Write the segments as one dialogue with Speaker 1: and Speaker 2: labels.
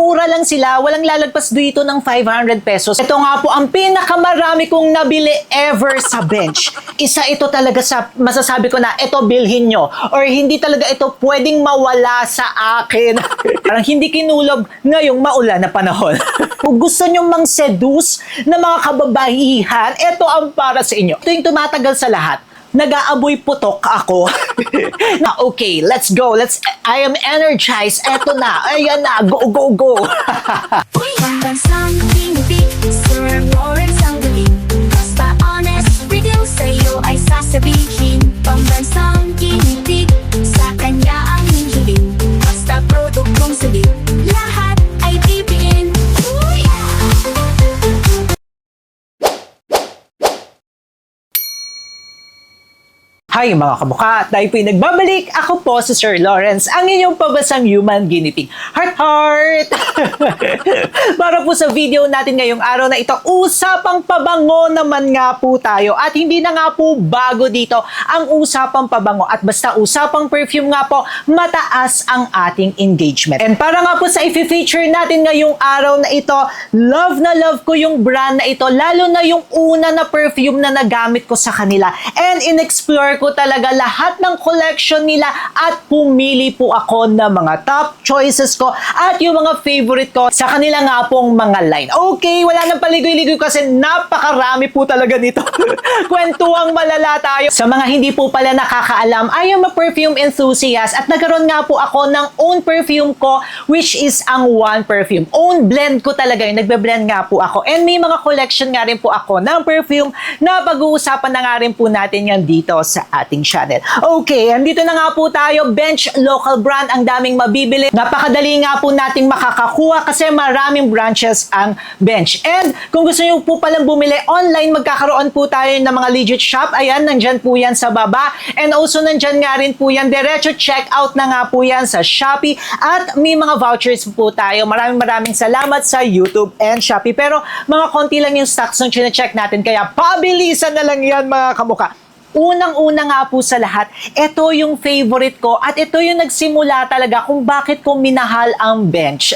Speaker 1: Mura lang sila, walang lalagpas dito ng 500 pesos. Ito nga po ang pinakamarami kong nabili ever sa bench. Isa ito talaga sa masasabi ko na ito bilhin nyo or hindi talaga ito pwedeng mawala sa akin. Parang hindi kinulob ngayong maulan na panahon. Kung gusto nyo mang-seduce na mga kababaihan, ito ang para sa inyo. Ito yung tumatagal sa lahat. Nag-aaboy putok ako. Na okay, let's go. I am energized. Eto na. Ayan na. Go, go, go.
Speaker 2: Pambansang Ginipig, Sir Lawrence ang galing. Basta honest, review sa'yo ay sasabihin. Pambansang Ginipig, sa kanya ang hihiling. Basta produktong salit, lahat ay bibiin. Uy!
Speaker 1: Hi mga kamukha, tayo po'y nagbabalik. Ako po si Sir Lawrence, ang inyong pabasang human guinea pig. Heart, heart! Para po sa video natin ngayong araw na ito, usapang pabango naman nga po tayo. At hindi na nga po bago dito ang usapang pabango. At basta usapang perfume nga po, mataas ang ating engagement. And para nga po sa i-feature natin ngayong araw na ito, love na love ko yung brand na ito. Lalo na yung una na perfume na nagamit ko sa kanila. And in-explore ko talaga lahat ng collection nila at pumili po ako ng mga top choices ko at yung mga favorite ko sa kanila nga pong mga line. Okay, wala nang paligoy-ligoy kasi napakarami po talaga dito. Kwentuang malala tayo. Sa mga hindi po pala nakakaalam, I am a perfume enthusiast at nagkaroon nga po ako ng own perfume ko which is ang One Perfume. Own blend ko talaga yun. Nagbe-blend nga po ako. And may mga collection nga rin po ako ng perfume na pag-uusapan na nga rin po natin yan dito sa ating channel. Okay, andito na nga po tayo. Bench local brand, ang daming mabibili. Napakadali nga po nating makakakuha kasi maraming branches ang Bench. And kung gusto nyo po palang bumili online, magkakaroon po tayo ng mga legit shop. Ayan, nandyan po yan sa baba. And also nandyan nga rin po yan. Diretso check out na nga po yan sa Shopee. At may mga vouchers po tayo. Maraming salamat sa YouTube and Shopee. Pero mga konti lang yung stocks nung chine-check natin. Kaya pabilisan na lang yan mga kamukha. Unang-una nga po sa lahat, ito yung favorite ko at ito yung nagsimula talaga kung bakit ko minahal ang Bench.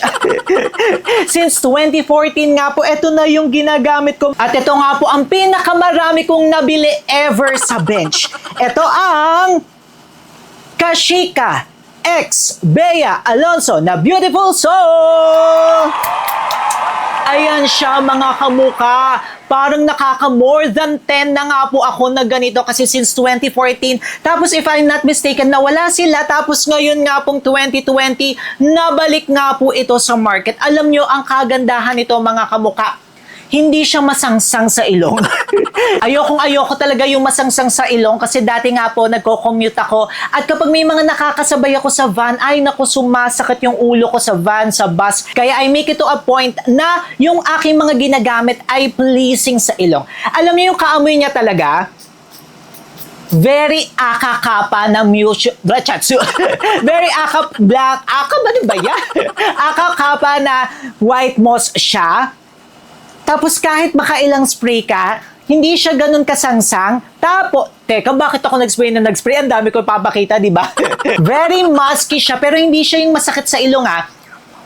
Speaker 1: Since 2014 nga po, ito na yung ginagamit ko. At ito nga po ang pinakamarami kong nabili ever sa Bench. Ito ang Kashika X Bea Alonso na Beautiful Soul. Ayan siya mga kamukha. Parang nakaka more than 10 na nga po ako na ganito kasi since 2014. Tapos if I'm not mistaken, nawala sila. Tapos ngayon nga pong 2020, nabalik nga po ito sa market. Alam nyo, ang kagandahan nito mga kamukha, hindi siya masangsang sa ilong. Ayoko talaga yung masangsang sa ilong kasi dati nga po nagko-commute ako at kapag may mga nakakasabay ako sa van, ay naku, sumasakit yung ulo ko sa van, sa bus. Kaya I make it to a point na yung aking mga ginagamit ay pleasing sa ilong. Alam niyo yung kaamoy niya talaga? Very akakapa na Brachatsu. Very black. Ba yan? Akakapa na white moss siya. Tapos kahit makailang spray ka, hindi siya ganun kasangsang. Tapos, teka, bakit ako nag-spray na nag-spray? Ang dami ko papakita, di ba? Very musky siya, pero hindi siya yung masakit sa ilong, ha.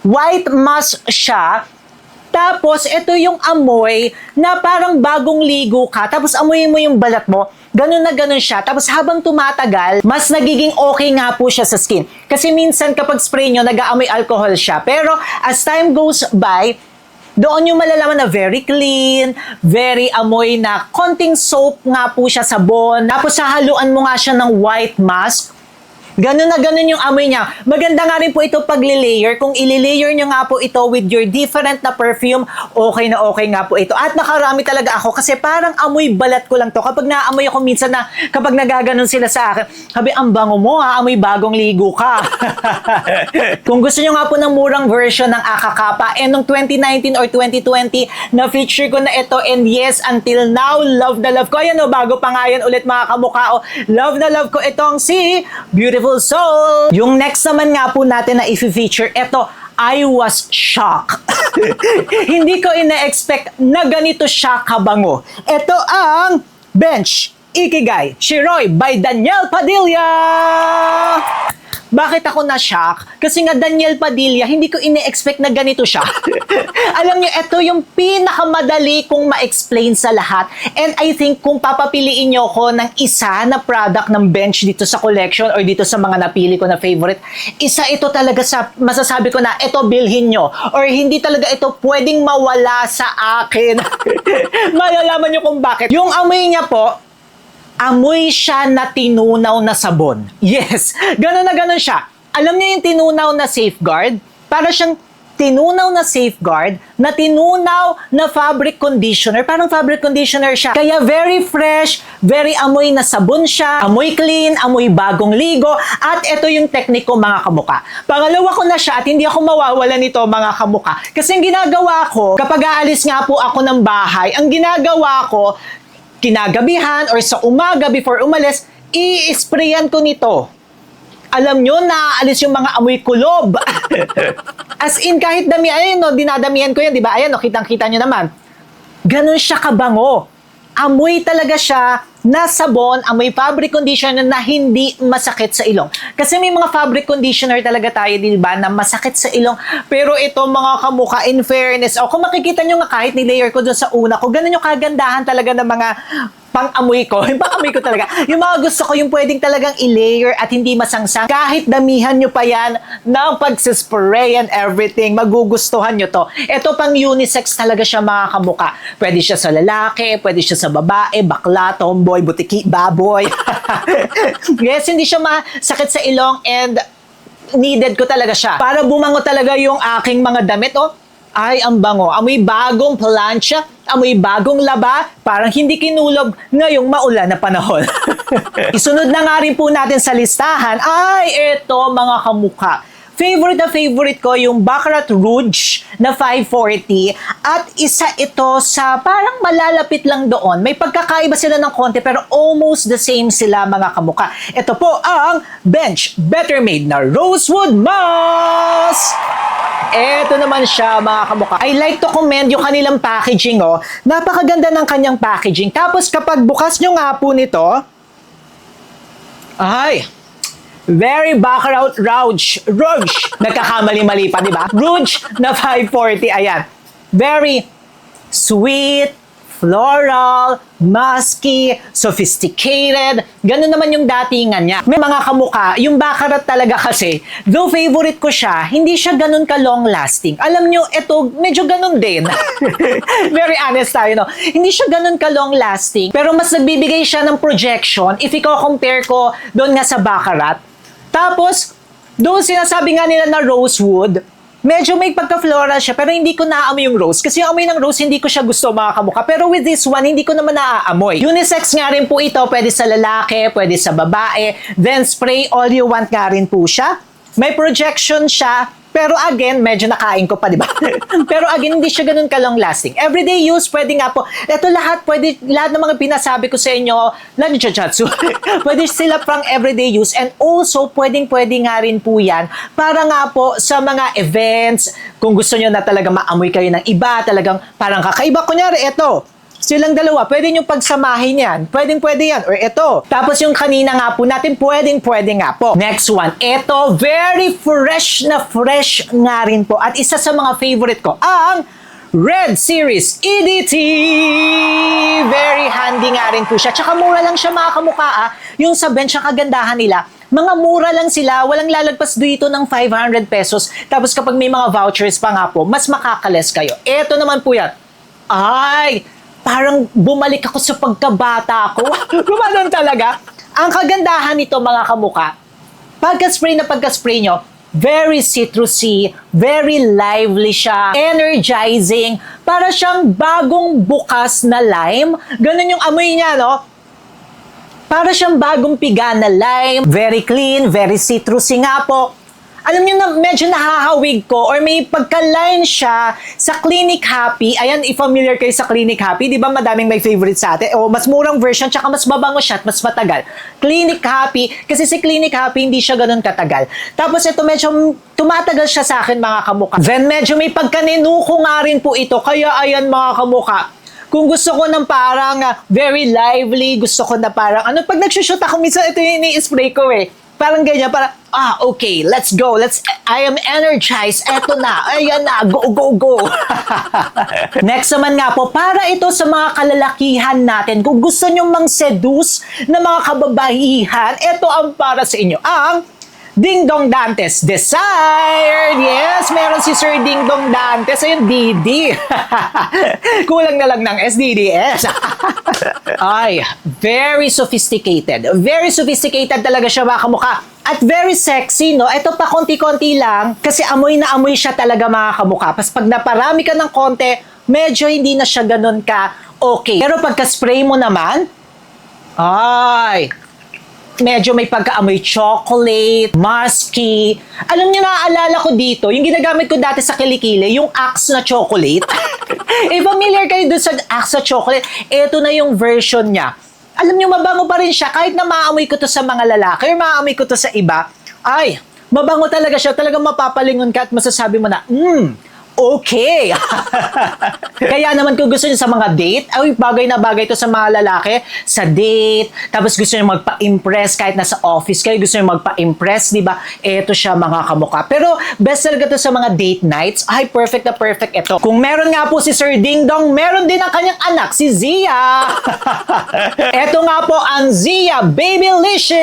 Speaker 1: White musk siya. Tapos, ito yung amoy na parang bagong ligo ka. Tapos, amoy mo yung balat mo. Ganun na ganun siya. Tapos, habang tumatagal, mas nagiging okay nga po siya sa skin. Kasi minsan, kapag spray nyo, nag-aamoy alcohol siya. Pero, as time goes by, doon yung malalaman na very clean, very amoy na konting soap nga po siya, sabon. Tapos hahaluan mo nga siya ng white mask. Ganun na ganun yung amoy niya. Maganda nga rin po ito pag-layer. Kung i-layer nyo nga po ito with your different na perfume, okay na okay nga po ito. At nakarami talaga ako kasi parang amoy balat ko lang to. Kapag naamoy ako minsan na kapag nagaganon sila sa akin, sabi, ang bango mo ha, amoy bagong ligo ka. Kung gusto nyo nga po ng murang version ng Akakapa, nung 2019 or 2020, na-feature ko na ito and yes, until now, love na love ko. Ayan o, bago pa nga yan ulit mga kamukha o, love na love ko itong si Beautiful Soul. Yung next naman nga po natin na i-feature, ito, I was shocked. Hindi ko ina-expect na ganito siya kabango. Ito ang Bench Ikigai Shiroi by Daniel Padilla. Bakit ako na-shock? Kasi nga Daniel Padilla, hindi ko ine-expect na ganito siya. Alam niyo, ito yung pinakamadali kong ma-explain sa lahat. And I think kung papapiliin niyo ko ng isa na product ng Bench dito sa collection or dito sa mga napili ko na favorite, isa ito talaga sa masasabi ko na ito bilhin nyo or hindi talaga ito pwedeng mawala sa akin. Malalaman niyo kung bakit. Yung amoy niya po, amoy siya na tinunaw na sabon. Yes, gano'n na gano'n siya. Alam niyo yung tinunaw na safeguard? Para siyang tinunaw na safeguard na tinunaw na fabric conditioner. Parang fabric conditioner siya. Kaya very fresh, very amoy na sabon siya, amoy clean, amoy bagong ligo, at ito yung technique ko mga kamuka. Pangalawa ko na siya at hindi ako mawawala nito mga kamuka. Kasi ang ginagawa ko, kapag aalis nga po ako ng bahay, ang ginagawa ko, kinagabihan or sa umaga before umalis, i-sprayan ko nito. Alam nyo, naaalis yung mga amoy kulob. As in, kahit dami, ayun no, dinadamihan ko yan, di ba? Ayan no, kitang-kita nyo naman. Ganon siya kabango. Amoy talaga siya na sabon, amoy fabric conditioner na hindi masakit sa ilong. Kasi may mga fabric conditioner talaga tayo, di ba, na masakit sa ilong. Pero ito mga kamuka, in fairness, kung makikita nyo nga kahit nilayer ko dun sa una ko, ganun yung kagandahan talaga ng mga pang-amoy ko. Yung pang-amoy ko talaga. Yung mga gusto ko, yung pwedeng talagang i-layer at hindi masangsang. Kahit damihan nyo pa yan ng pagsispray and everything, magugustuhan nyo to. Ito pang unisex talaga siya mga kamuka. Pwede siya sa lalaki, pwede siya sa babae, bakla, tomboy, butiki, baboy. Yes, hindi siya masakit sa ilong and needed ko talaga siya. Para bumango talaga yung aking mga damit, ay, ang bango. Amoy bagong plancha, amoy bagong laba, parang hindi kinulog ngayong maulan na panahon. Isunod na nga rin po natin sa listahan, ay, ito mga kamuka. Favorite na favorite ko yung Baccarat Rouge na 540 at isa ito sa parang malalapit lang doon. May pagkakaiba sila ng konti pero almost the same sila mga kamuka. Ito po ang Bench Better Made na Rosewood Moss! Ito naman siya mga kamuka. I like to commend yung kanilang packaging. Napakaganda ng kanyang packaging. Tapos kapag bukas nyo nga po nito, ay, very Baccarat Rouge. Nagkakamali-mali pa, di ba? Rouge na 540. Ayan. Very sweet, floral, musky, sophisticated. Ganun naman yung datingan niya. May mga kamuka, yung Baccarat talaga kasi, though favorite ko siya, hindi siya ganun ka long lasting. Alam nyo, ito, medyo ganun din. Very honest tayo, no? Hindi siya ganun ka long lasting, pero mas nagbibigay siya ng projection if ikaw compare ko doon nga sa Baccarat. Tapos, doon sinasabi nga nila na rosewood, medyo may pagka-floral siya, pero hindi ko naaamoy yung rose. Kasi yung amoy ng rose, hindi ko siya gusto mga kamuka. Pero with this one, hindi ko naman naaamoy. Unisex nga rin po ito. Pwede sa lalaki, pwede sa babae. Then spray all you want nga rin po siya. May projection siya. Pero again, medyo nakain ko pa, di ba? Pero again, hindi siya ganun ka long lasting. Everyday use, pwede nga po. Ito lahat, pwede, lahat ng mga pinasabi ko sa inyo, nanjajatsu. Pwede sila pang everyday use. And also, pwede nga rin po yan para nga po sa mga events, kung gusto nyo na talaga maamoy kayo ng iba, talagang parang kakaiba. Kunyari, ito. Silang dalawa, pwede nyo pagsamahin yan. Pwede yan. Or ito. Tapos yung kanina nga po natin, pwede nga po. Next one. Ito, very fresh na fresh nga rin po. At isa sa mga favorite ko, ang Red Series EDT. Very handy nga rin po siya. Tsaka mura lang siya mga kamuka. Yung sa Bench, ang kagandahan nila, mga mura lang sila, walang lalagpas dito ng 500 pesos. Tapos kapag may mga vouchers pa nga po, mas makakales kayo. Ito naman po yan. Ay, parang bumalik ako sa pagkabata ko. Gumanon talaga. Ang kagandahan nito mga kamuka, pagka-spray nyo, very citrusy, very lively siya, energizing, para siyang bagong bukas na lime. Ganun yung amoy niya, no? Para siyang bagong piga na lime, very clean, very citrusy nga po. Alam niyo na medyo nahahawig ko or may pagka-line siya sa Clinic Happy. Ayan, if familiar kayo sa Clinic Happy, di ba madaming may favorite sa atin? O mas murang version, tsaka mas mabango siya at mas matagal. Clinic Happy, kasi si Clinic Happy hindi siya ganun katagal. Tapos ito medyo tumatagal siya sa akin mga kamuka. Then medyo may pagkaninuko nga rin po ito. Kaya ayan mga kamuka, kung gusto ko ng parang very lively, gusto ko na parang, pag nagsushoot ako, minsan ito yung ini-spray ko Parang ganyan, parang, okay, let's go. I am energized. Eto na. Ayan na. Go, go, go. Next naman nga po, para ito sa mga kalalakihan natin. Kung gusto nyo mang-seduce na mga kababaihan, ito ang para sa inyo. Ang Ding Dong Dantes Desired! Yes, meron si Sir Ding Dong Dantes. Ayun, DD. Kulang na lang ng SDDS. Ay, very sophisticated. Very sophisticated talaga siya, mga kamukha. At very sexy, no? Ito pa konti-konti lang kasi amoy na amoy siya talaga, mga kamukha. Pas pag naparami ka ng konti, medyo hindi na siya ganun ka okay. Pero pagka-spray mo naman, ay, medyo may pagka-amoy chocolate, musky. Alam niyo, naaalala ko dito, yung ginagamit ko dati sa kilikili, yung Axe na chocolate. Familiar kayo dun sa Axe na chocolate? Ito na yung version niya. Alam niyo, mabango pa rin siya. Kahit na maamoy ko to sa mga lalaki or maamoy ko to sa iba, ay, mabango talaga siya. Talagang mapapalingon ka at masasabi mo na, okay. Kaya naman kung gusto niyo sa mga date, ay bagay na bagay ito sa mga lalaki, sa date, tapos gusto niyo magpa-impress kahit nasa office kayo, gusto niyo magpa-impress, di ba? Ito siya, mga kamukha. Pero best talaga ito sa mga date nights. Ay, perfect na perfect ito. Kung meron nga po si Sir Ding Dong, meron din ang kanyang anak, si Zia. Ito nga po ang Zia Babylicious.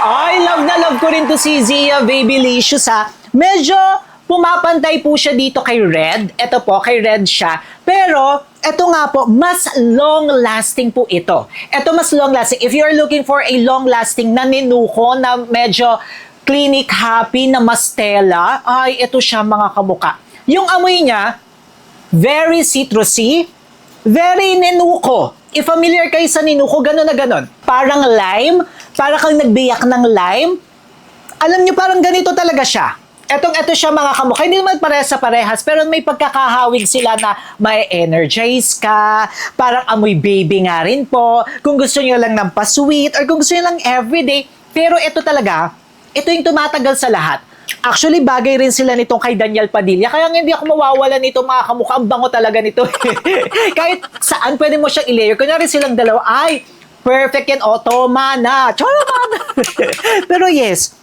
Speaker 1: Ay, love na love ko rin to si Zia Babylicious, ha. Medyo pumapantay po siya dito kay Red. Ito po, kay Red siya. Pero, ito nga po, mas long-lasting po ito. Ito mas long-lasting. If you're looking for a long-lasting na ninuko, na medyo clinic happy, na mastela, ay, ito siya, mga kamuka. Yung amoy niya, very citrusy, very ninuko. If familiar kayo sa ninuko, gano'n na gano'n. Parang lime, parang kang nagbiyak ng lime. Alam niyo, parang ganito talaga siya. Ito siya, mga kamukha. Hindi naman parehas sa parehas, pero may pagkakahawig sila na may energize ka, parang amoy baby nga rin po. Kung gusto niyo lang ng pa-sweet, or kung gusto niyo lang everyday. Pero ito talaga, ito yung tumatagal sa lahat. Actually, bagay rin sila nitong kay Daniel Padilla. Kaya hindi ako mawawala nito, mga kamukha. Ang bango talaga nito. Kahit saan pwede mo siyang i-layer. Kunyari silang dalawa, ay, perfect yan, toma na. Charaman! Pero yes,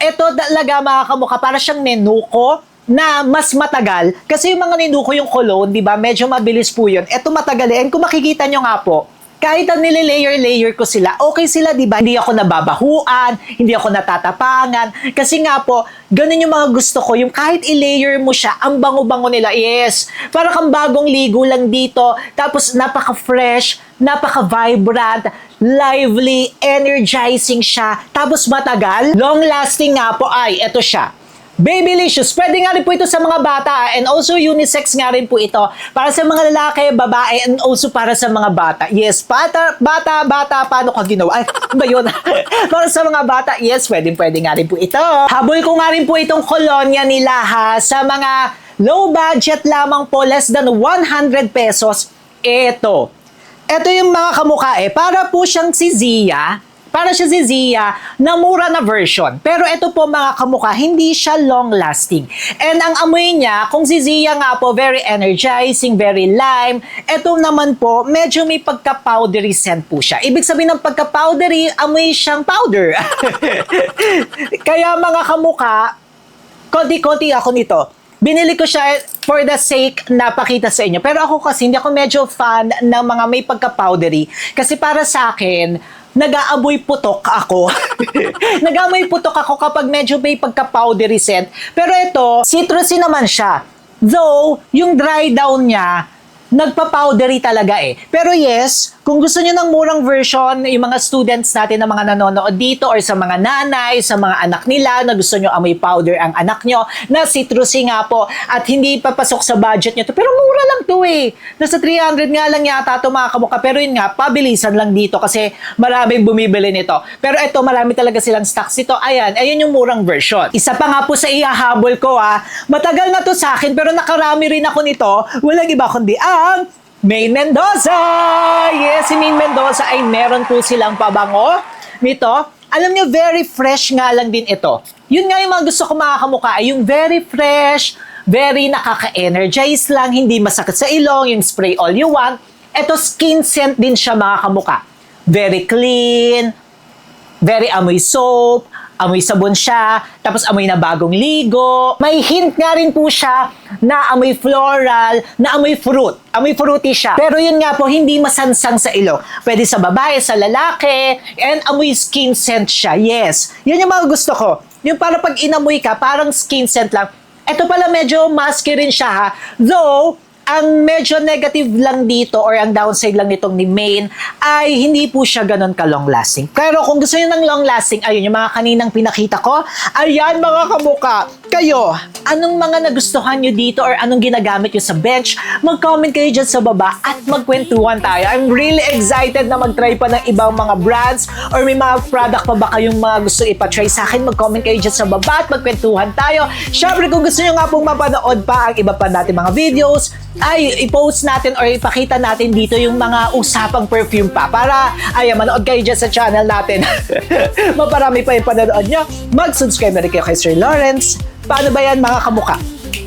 Speaker 1: ito talaga, mga kamukha, para siyang nenuko na mas matagal. Kasi yung mga nenuko, yung cologne, di ba, medyo mabilis po yun. Ito matagal eh. And kung makikita nyo nga po, kahit ang nililayer-layer ko sila, okay sila, di ba? Hindi ako nababahuan, hindi ako natatapangan. Kasi nga po, ganun yung mga gusto ko. Yung kahit i-layer mo siya, ang bango-bango nila. Yes, para kang bagong ligo lang dito. Tapos napaka-fresh, napaka-vibrant, lively, energizing siya. Tapos matagal, long-lasting nga po. Ay, eto siya. Babylicious. Pwede nga rin po ito sa mga bata and also unisex nga rin po ito para sa mga lalaki, babae, and also para sa mga bata. Yes, bata, paano ka ginawa? Ay, ba yun? Para sa mga bata, yes, pwede nga rin po ito. Habol ko nga rin po itong kolonya nila, ha, sa mga low budget lamang po, less than 100 pesos. Ito yung mga kamukha para po siyang si Zia. Para siya si Zia na mura na version. Pero ito po, mga kamukha, hindi siya long-lasting. And ang amoy niya, kung si Zia nga po, very energizing, very lime. Ito naman po, medyo may pagka-powdery scent po siya. Ibig sabihin ng pagka-powdery, amoy siyang powder. Kaya, mga kamukha, konti-konti ako nito. Binili ko siya for the sake na pakita sa inyo. Pero ako kasi, hindi ako medyo fan ng mga may pagka-powdery. Kasi para sa akin, nag-aamoy putok ako. Nag-aamoy putok ako kapag medyo may pagka-powdery scent. Pero ito, citrusy naman siya. Though, yung dry down niya, nagpa-powdery talaga Pero yes, kung gusto niyo ng murang version, yung mga students natin na mga nanonood dito or sa mga nanay, sa mga anak nila na gusto niyo amoy powder ang anak niyo, na citrusy nga po at hindi papasok sa budget niyo to. Pero mura lang to Nasa 300 nga lang yata to, mga kamukha. Pero yun nga, pabilisan lang dito kasi maraming bumibili nito. Pero ito, marami talaga silang stocks ito. Ayan yung murang version. Isa pa nga po sa ihahabol ko matagal na to sa akin pero nakarami rin ako nito. Walang iba kundi Maine Mendoza! Yes, si Maine Mendoza ay meron po silang pabango nito. Alam nyo, very fresh nga lang din ito. Yun nga yung mga gusto ko, mga kamukha, yung very fresh, very nakaka-energize lang, hindi masakit sa ilong, yung spray all you want. Ito, skin scent din siya, mga kamukha. Very clean, Very amoy soap, amoy sabon siya, tapos amoy na bagong ligo. May hint nga rin po siya na amoy floral, na amoy fruit. Amoy fruity siya. Pero yun nga po, hindi masansang sa ilong. Pwede sa babae, sa lalaki, and amoy skin scent siya. Yes, yun yung mga gusto ko. Yung para pag inamoy ka, parang skin scent lang. Ito pala medyo musky rin siya ha. Though, ang medyo negative lang dito or ang downside lang nitong ni Maine ay hindi po siya ganun ka-long lasting. Pero kung gusto niyo ng long lasting, ayun, yung mga kaninang pinakita ko, ayan mga kamuka, kayo, anong mga nagustuhan nyo dito or anong ginagamit nyo sa bench? Mag-comment kayo dyan sa baba at magkwentuhan tayo. I'm really excited na mag-try pa ng ibang mga brands or may mga product pa ba kayong mga gusto ipatry sa akin? Mag-comment kayo dyan sa baba at magkwentuhan tayo. Syempre, kung gusto nyo nga pong mapanood pa ang iba pa natin mga videos, ay i-post natin or ipakita natin dito yung mga usapang perfume pa para ay manood kayo dyan sa channel natin. Maparami pa yung panonood nyo. Mag-subscribe na rin kayo kay Sir Lawrence. Paano ba yan mga kamuka?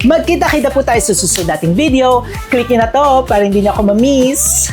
Speaker 1: Magkita-kita po tayo sa susunod nating video. Click nyo na to para hindi nyo ako ma-miss.